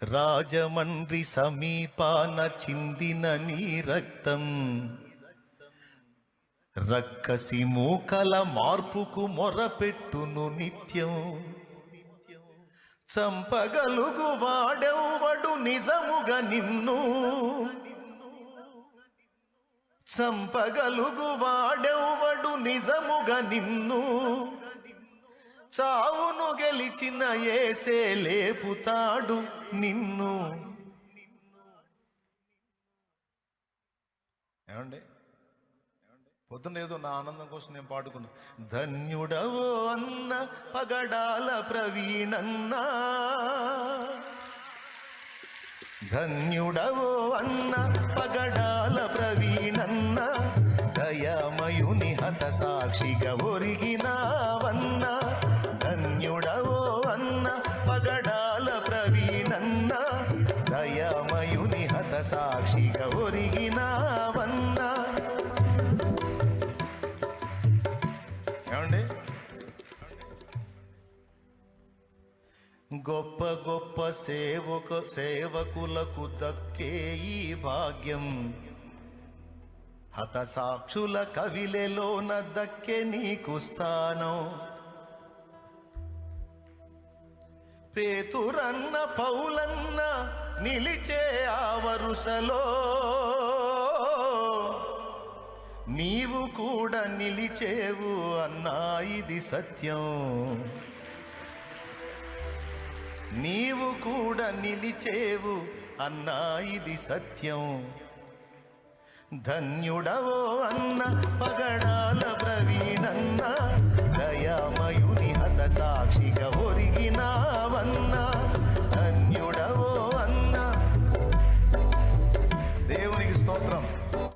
రాజమండ్రి సమీపాన చిందిన నీ రక్తం రక్కసి మూకల మార్పుకు మొరపెట్టును నిత్యం. చంపగలుగు వాడెవ్వడు నిజముగా నిన్ను, చంపగలుగు వాడెవ్వడు నిజముగా నిన్ను. చావును గెలిచిన యేసే లేపుతాడు నిన్ను. ఏమండి, పొద్దున్న ఏదో నా ఆనందం కోసం నేను పాడుకున్నా. ధన్యుడవో అన్న పగడాల ప్రవీణన్నా, ధన్యుడవో అన్న పగడాల ప్రవీణన్నా, దయామయుని హత సాక్షిగా ఒరిగినావన్నా. ధన్యుడవో అన్న పగడాల ప్రవీణన్నా, దయామయుని హత సాక్షిగా ఒరిగినావన్నా. ఏమండి, గొప్ప గొప్ప సేవకులకు దక్కే ఈ భాగ్యం, హత సాక్షుల కవిలెలోన దక్కే నీకు స్థానం. పేతురన్న పౌలన్న నిలిచే ఆ వరుసలో నీవు కూడా నిలిచేవు అన్నా, ఇది సత్యం. నీవు కూడా నిలిచేవు అన్నా, ఇది సత్యం. ధన్యుడవో అన్న పగడాల ప్రవీణన్న, దయామయుని హత సాక్షిగా ఒరిగినావన్నా. ధన్యుడవో అన్న. దేవునికి స్తోత్రం.